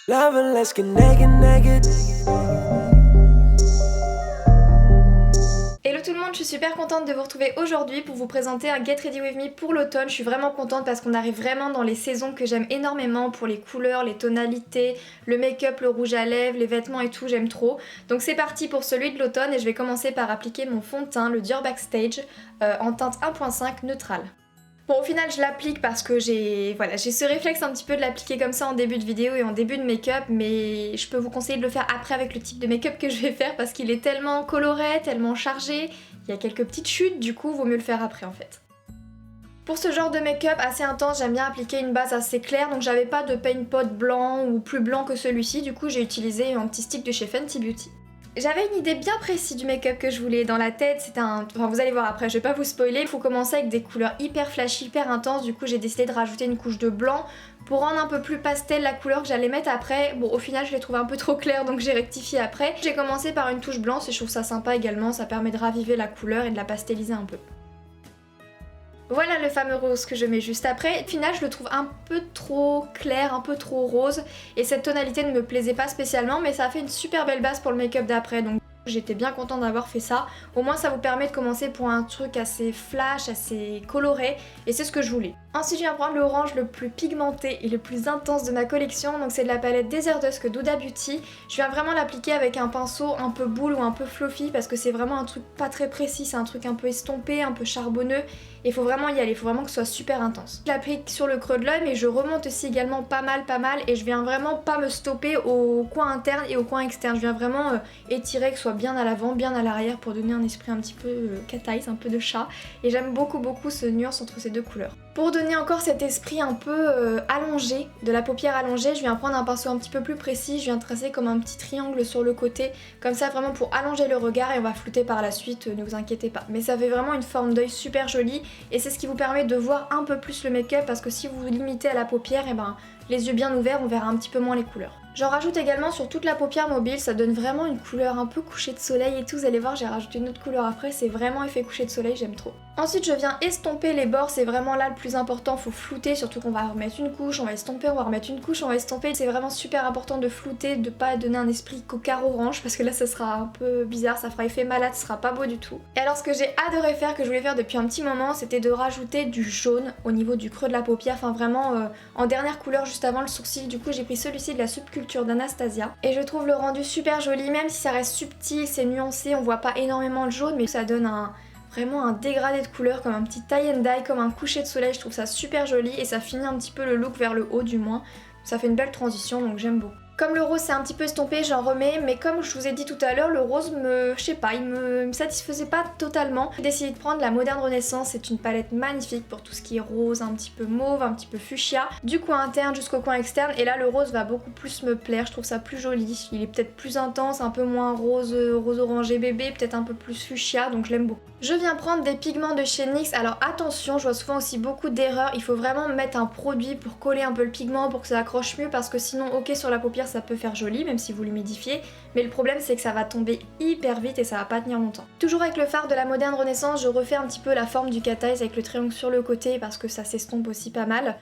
Loving, let's get naked, naked. Hello tout le monde, je suis super contente de vous retrouver aujourd'hui pour vous présenter un Get Ready With Me pour l'automne. Je suis vraiment contente parce qu'on arrive vraiment dans les saisons que j'aime énormément pour les couleurs, les tonalités, le make-up, le rouge à lèvres, les vêtements et tout, j'aime trop. Donc c'est parti pour celui de l'automne et je vais commencer par appliquer mon fond de teint, le Dior Backstage, en teinte 1.5 neutrale. Bon, au final je l'applique parce que j'ai ce réflexe un petit peu de l'appliquer comme ça en début de vidéo et en début de make-up, mais je peux vous conseiller de le faire après avec le type de make-up que je vais faire parce qu'il est tellement coloré, tellement chargé, il y a quelques petites chutes, du coup vaut mieux le faire après en fait. Pour ce genre de make-up assez intense, j'aime bien appliquer une base assez claire, donc j'avais pas de paint pot blanc ou plus blanc que celui-ci, du coup j'ai utilisé un petit stick de chez Fenty Beauty. J'avais une idée bien précise du make-up que je voulais dans la tête, c'était un... Enfin vous allez voir après, je vais pas vous spoiler, il faut commencer avec des couleurs hyper flashy, hyper intenses, du coup j'ai décidé de rajouter une couche de blanc pour rendre un peu plus pastel la couleur que j'allais mettre après. Bon au final je l'ai trouvé un peu trop clair donc j'ai rectifié après. J'ai commencé par une touche blanche et je trouve ça sympa également, ça permet de raviver la couleur et de la pasteliser un peu. Voilà le fameux rose que je mets juste après. Au final, je le trouve un peu trop clair, un peu trop rose. Et cette tonalité ne me plaisait pas spécialement, mais ça a fait une super belle base pour le make-up d'après. Donc j'étais bien contente d'avoir fait ça. Au moins ça vous permet de commencer pour un truc assez flash, assez coloré. Et c'est ce que je voulais. Ensuite je viens prendre l'orange le plus pigmenté et le plus intense de ma collection. Donc c'est de la palette Desert Dusk d'Huda Beauty. Je viens vraiment l'appliquer avec un pinceau un peu boule ou un peu fluffy parce que c'est vraiment un truc pas très précis. C'est un truc un peu estompé, un peu charbonneux. Il faut vraiment y aller, il faut vraiment que ce soit super intense. Je l'applique sur le creux de l'œil mais je remonte aussi également pas mal et je viens vraiment pas me stopper au coin interne et au coin externe. Je viens vraiment étirer que ce soit bien à l'avant, bien à l'arrière pour donner un esprit un petit peu cat eyes, un peu de chat. Et j'aime beaucoup ce nuance entre ces deux couleurs. Pour donner encore cet esprit un peu allongé, de la paupière allongée, je viens prendre un pinceau un petit peu plus précis, je viens tracer comme un petit triangle sur le côté, comme ça vraiment pour allonger le regard et on va flouter par la suite, ne vous inquiétez pas. Mais ça fait vraiment une forme d'œil super jolie et c'est ce qui vous permet de voir un peu plus le make-up parce que si vous vous limitez à la paupière, et ben les yeux bien ouverts, on verra un petit peu moins les couleurs. J'en rajoute également sur toute la paupière mobile, ça donne vraiment une couleur un peu coucher de soleil et tout, vous allez voir j'ai rajouté une autre couleur après, c'est vraiment effet coucher de soleil, j'aime trop. Ensuite je viens estomper les bords, c'est vraiment là le plus important, faut flouter, surtout qu'on va remettre une couche, on va estomper, on va remettre une couche, on va estomper, c'est vraiment super important de flouter, de pas donner un esprit cocarde orange parce que là ça sera un peu bizarre, ça fera effet malade, ce sera pas beau du tout. Et alors ce que j'ai adoré faire, que je voulais faire depuis un petit moment, c'était de rajouter du jaune au niveau du creux de la paupière, enfin vraiment en dernière couleur juste avant le sourcil, du coup j'ai pris celui-ci de la Subculture d'Anastasia et je trouve le rendu super joli, même si ça reste subtil, c'est nuancé, on voit pas énormément le jaune mais ça donne vraiment un dégradé de couleur comme un petit tie and dye, comme un coucher de soleil, je trouve ça super joli et ça finit un petit peu le look vers le haut du moins. Ça fait une belle transition donc j'aime beaucoup. Comme le rose c'est un petit peu estompé, j'en remets, mais comme je vous ai dit tout à l'heure, le rose je sais pas, il me satisfaisait pas totalement. J'ai décidé de prendre la Moderne Renaissance, c'est une palette magnifique pour tout ce qui est rose, un petit peu mauve, un petit peu fuchsia, du coin interne jusqu'au coin externe, et là le rose va beaucoup plus me plaire, je trouve ça plus joli, il est peut-être plus intense, un peu moins rose orangé bébé, peut-être un peu plus fuchsia, donc je l'aime beaucoup. Je viens prendre des pigments de chez NYX, alors attention, je vois souvent aussi beaucoup d'erreurs, il faut vraiment mettre un produit pour coller un peu le pigment, pour que ça accroche mieux, parce que sinon ok sur la paupière ça peut faire joli même si vous l'humidifiez, mais le problème c'est que ça va tomber hyper vite et ça va pas tenir longtemps. Toujours avec le fard de la Moderne Renaissance, je refais un petit peu la forme du cat eyes avec le triangle sur le côté parce que ça s'estompe aussi pas mal.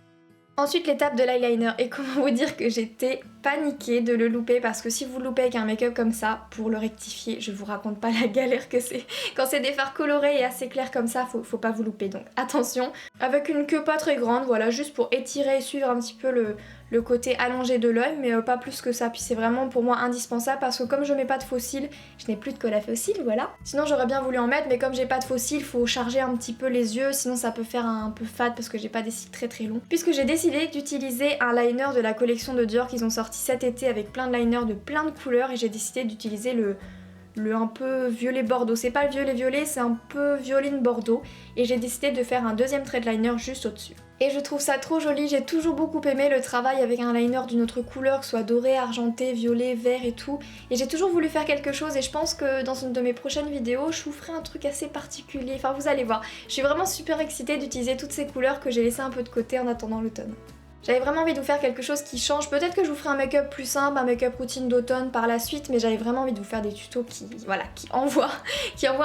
Ensuite l'étape de l'eyeliner, et comment vous dire que j'étais paniquée de le louper parce que si vous le loupez avec un make-up comme ça, pour le rectifier, je vous raconte pas la galère que c'est. Quand c'est des fards colorés et assez clairs comme ça, faut pas vous louper, donc attention. Avec une queue pas très grande, voilà, juste pour étirer et suivre un petit peu le côté allongé de l'œil, mais pas plus que ça. Puis c'est vraiment pour moi indispensable parce que comme je mets pas de faux cils, je n'ai plus de colle à faux cils, voilà. Sinon j'aurais bien voulu en mettre, mais comme j'ai pas de faux cils, faut charger un petit peu les yeux, sinon ça peut faire un peu fade parce que j'ai pas des cils très très longs. Puisque j'ai décidé d'utiliser un liner de la collection de Dior qu'ils ont sorti cet été avec plein de liners de plein de couleurs, et j'ai décidé d'utiliser le un peu violet bordeaux. C'est pas le violet violet, c'est un peu violine bordeaux, et j'ai décidé de faire un deuxième trait de liner juste au-dessus. Et je trouve ça trop joli, j'ai toujours beaucoup aimé le travail avec un liner d'une autre couleur, que ce soit doré, argenté, violet, vert et tout. Et j'ai toujours voulu faire quelque chose et je pense que dans une de mes prochaines vidéos, je vous ferai un truc assez particulier. Enfin vous allez voir, je suis vraiment super excitée d'utiliser toutes ces couleurs que j'ai laissées un peu de côté en attendant l'automne. J'avais vraiment envie de vous faire quelque chose qui change. Peut-être que je vous ferai un make-up plus simple, un make-up routine d'automne par la suite, mais j'avais vraiment envie de vous faire des tutos qui envoient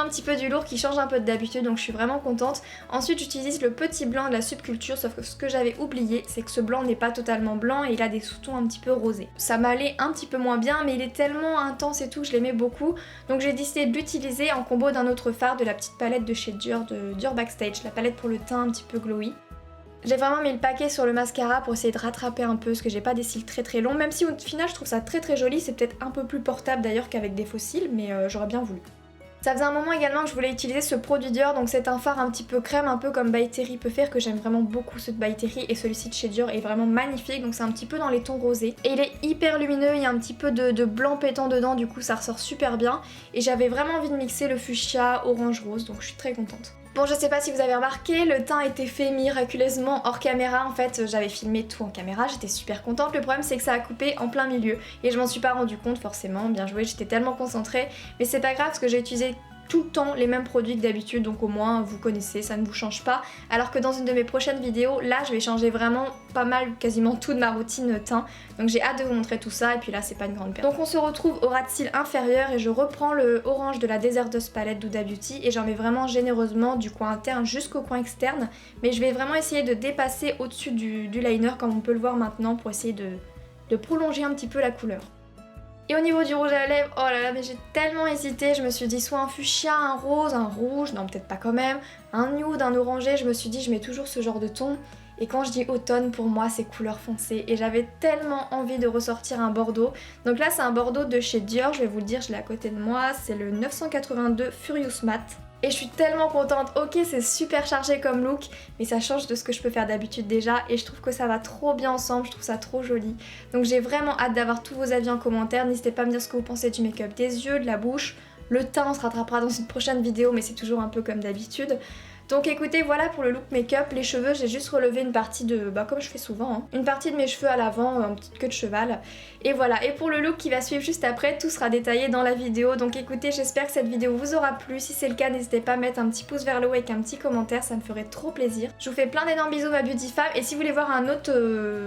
un petit peu du lourd, qui changent un peu d'habitude, donc je suis vraiment contente. Ensuite j'utilise le petit blanc de la Subculture, sauf que ce que j'avais oublié, c'est que ce blanc n'est pas totalement blanc et il a des sous-tons un petit peu rosés. Ça m'allait un petit peu moins bien, mais il est tellement intense et tout, je l'aimais beaucoup, donc j'ai décidé de l'utiliser en combo d'un autre fard de la petite palette de chez Dior, de Dior Backstage, la palette pour le teint un petit peu glowy. J'ai vraiment mis le paquet sur le mascara pour essayer de rattraper un peu, parce que j'ai pas des cils très longs, même si au final je trouve ça très joli, c'est peut-être un peu plus portable d'ailleurs qu'avec des faux cils, mais j'aurais bien voulu. Ça faisait un moment également que je voulais utiliser ce produit Dior, donc c'est un fard un petit peu crème, un peu comme By Terry peut faire, que j'aime vraiment beaucoup ce de By Terry, et celui-ci de chez Dior est vraiment magnifique, donc c'est un petit peu dans les tons rosés. Et il est hyper lumineux, il y a un petit peu de blanc pétant dedans, du coup ça ressort super bien, et j'avais vraiment envie de mixer le fuchsia orange-rose, donc je suis très contente. Bon, je sais pas si vous avez remarqué, le teint était fait miraculeusement hors caméra. En fait, j'avais filmé tout en caméra, j'étais super contente. Le problème, c'est que ça a coupé en plein milieu. Et je m'en suis pas rendu compte forcément, bien joué, j'étais tellement concentrée. Mais c'est pas grave parce que j'ai utilisé tout le temps les mêmes produits que d'habitude, donc au moins vous connaissez, ça ne vous change pas. Alors que dans une de mes prochaines vidéos, là je vais changer vraiment pas mal, quasiment toute ma routine teint. Donc j'ai hâte de vous montrer tout ça, et puis là c'est pas une grande perte. Donc on se retrouve au ras de cils inférieur et je reprends le orange de la Desert Dust Palette d'Huda Beauty et j'en mets vraiment généreusement du coin interne jusqu'au coin externe. Mais je vais vraiment essayer de dépasser au-dessus du liner comme on peut le voir maintenant pour essayer de prolonger un petit peu la couleur. Et au niveau du rouge à lèvres, oh là là, mais j'ai tellement hésité, je me suis dit soit un fuchsia, un rose, un rouge, non peut-être pas quand même, un nude, un orangé, je me suis dit je mets toujours ce genre de ton. Et quand je dis automne, pour moi c'est couleur foncée et j'avais tellement envie de ressortir un bordeaux. Donc là c'est un bordeaux de chez Dior, je vais vous le dire, je l'ai à côté de moi, c'est le 982 Furious Matte. Et je suis tellement contente, ok c'est super chargé comme look, mais ça change de ce que je peux faire d'habitude déjà et je trouve que ça va trop bien ensemble, je trouve ça trop joli. Donc j'ai vraiment hâte d'avoir tous vos avis en commentaire, n'hésitez pas à me dire ce que vous pensez du make-up des yeux, de la bouche, le teint on se rattrapera dans une prochaine vidéo mais c'est toujours un peu comme d'habitude. Donc écoutez, voilà pour le look make-up. Les cheveux, j'ai juste relevé une partie de, comme je fais souvent, hein, une partie de mes cheveux à l'avant, en petite queue de cheval. Et voilà, et pour le look qui va suivre juste après, tout sera détaillé dans la vidéo. Donc écoutez, j'espère que cette vidéo vous aura plu. Si c'est le cas, n'hésitez pas à mettre un petit pouce vers le haut avec un petit commentaire, ça me ferait trop plaisir. Je vous fais plein d'énormes bisous ma beauty femme, et si vous voulez voir un autre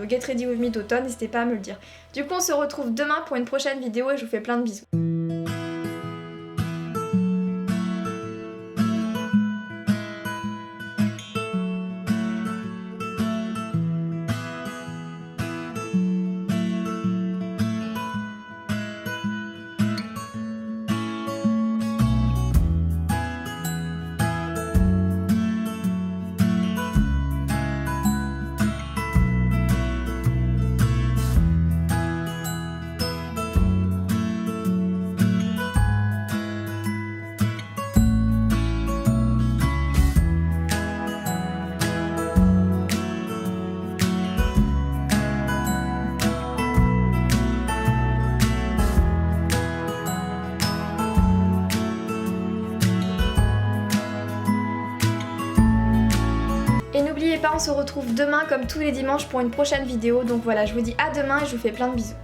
Get Ready With Me d'automne, n'hésitez pas à me le dire. Du coup, on se retrouve demain pour une prochaine vidéo et je vous fais plein de bisous. Et n'oubliez pas, on se retrouve demain comme tous les dimanches pour une prochaine vidéo. Donc voilà, je vous dis à demain et je vous fais plein de bisous.